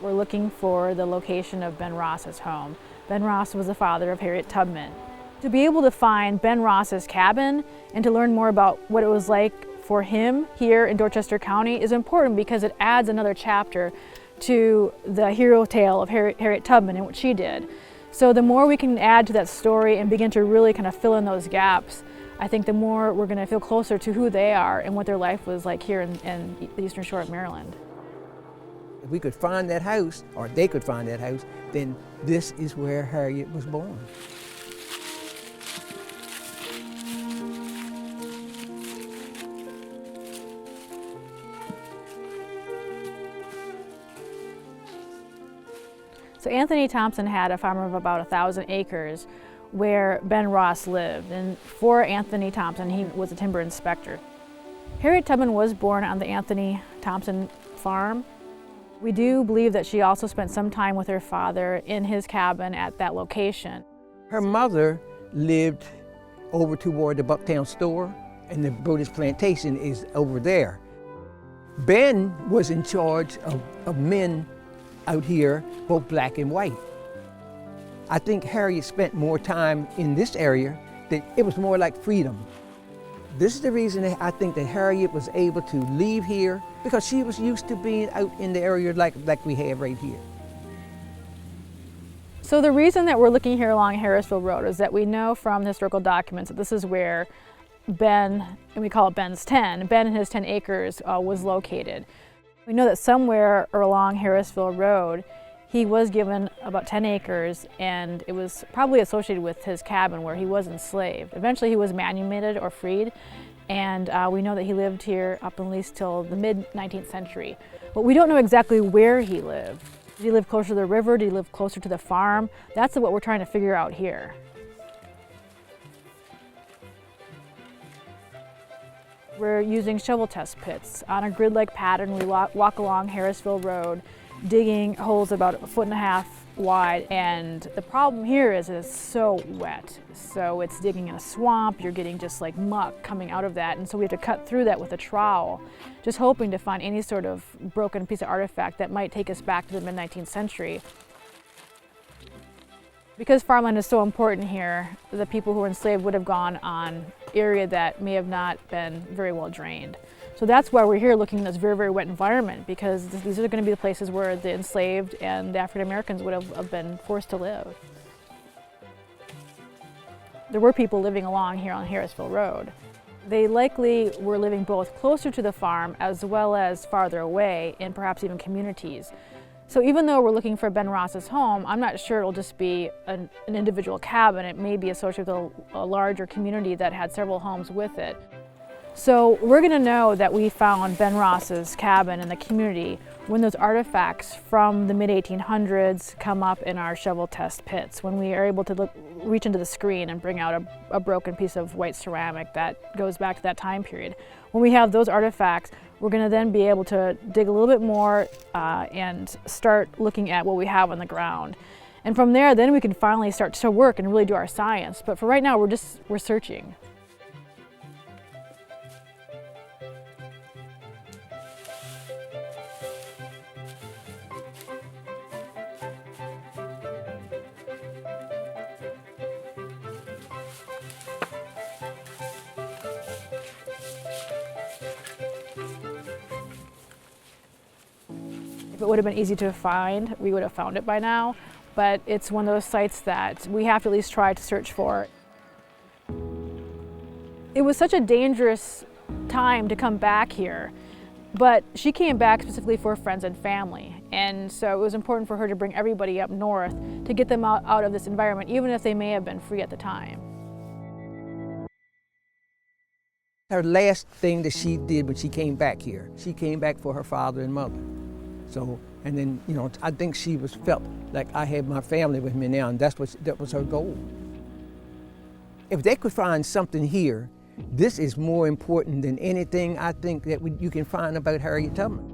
We're looking for the location of Ben Ross's home. Ben Ross was the father of Harriet Tubman. To be able to find Ben Ross's cabin and to learn more about what it was like for him here in Dorchester County is important because it adds another chapter to the hero tale of Harriet Tubman and what she did. So the more we can add to that story and begin to really kind of fill in those gaps, I think the more we're going to feel closer to who they are and what their life was like here in the Eastern Shore of Maryland. If we could find that house, or they could find that house, then this is where Harriet was born. So Anthony Thompson had a farm of about 1,000 acres where Ben Ross lived, and for Anthony Thompson, he was a timber inspector. Harriet Tubman was born on the Anthony Thompson farm. We do believe that she also spent some time with her father in his cabin at that location. Her mother lived over toward the Bucktown store, and the British plantation is over there. Ben was in charge of men out here, both black and white. I think Harriet spent more time in this area, that it was more like freedom. This is the reason that I think that Harriet was able to leave here, because she was used to being out in the area like we have right here. So the reason that we're looking here along Harrisville Road is that we know from historical documents that this is where Ben, and we call it Ben's 10, Ben and his 10 acres was located. We know that somewhere along Harrisville Road, he was given about 10 acres, and it was probably associated with his cabin where he was enslaved. Eventually he was manumitted or freed, and we know that he lived here up at least till the mid-19th century. But we don't know exactly where he lived. Did he live closer to the river? Did he live closer to the farm? That's what we're trying to figure out here. We're using shovel test pits on a grid-like pattern. We walk along Harrisville Road, digging holes about 1.5 feet wide. And the problem here is it's so wet. So it's digging in a swamp. You're getting just like muck coming out of that. And so we have to cut through that with a trowel, just hoping to find any sort of broken piece of artifact that might take us back to the mid-19th century. Because farmland is so important here, the people who were enslaved would have gone on area that may have not been very well drained. So that's why we're here looking at this very, very wet environment, because these are going to be the places where the enslaved and the African Americans would have been forced to live. There were people living along here on Harrisville Road. They likely were living both closer to the farm as well as farther away, and perhaps even communities. So even though we're looking for Ben Ross's home, I'm not sure it'll just be an individual cabin. It may be associated with a larger community that had several homes with it. So we're going to know that we found Ben Ross's cabin in the community when those artifacts from the mid-1800s come up in our shovel test pits, when we are able to reach into the screen and bring out a broken piece of white ceramic that goes back to that time period. When we have those artifacts, we're going to then be able to dig a little bit more and start looking at what we have on the ground. And from there, then we can finally start to work and really do our science. But for right now, we're searching. If it would have been easy to find, we would have found it by now, but it's one of those sites that we have to at least try to search for. It was such a dangerous time to come back here, but she came back specifically for friends and family, and so it was important for her to bring everybody up north to get them out of this environment, even if they may have been free at the time. Her last thing that she did when she came back here, she came back for her father and mother. So, and then, you know, I think she felt like I have my family with me now, and that was her goal. If they could find something here, this is more important than anything I think that you can find about Harriet Tubman.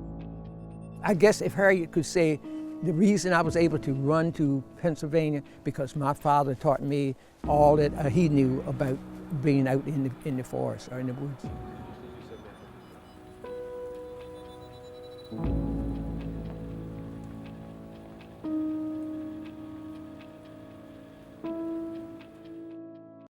I guess if Harriet could say, the reason I was able to run to Pennsylvania, because my father taught me all that he knew about being out in the forest or in the woods.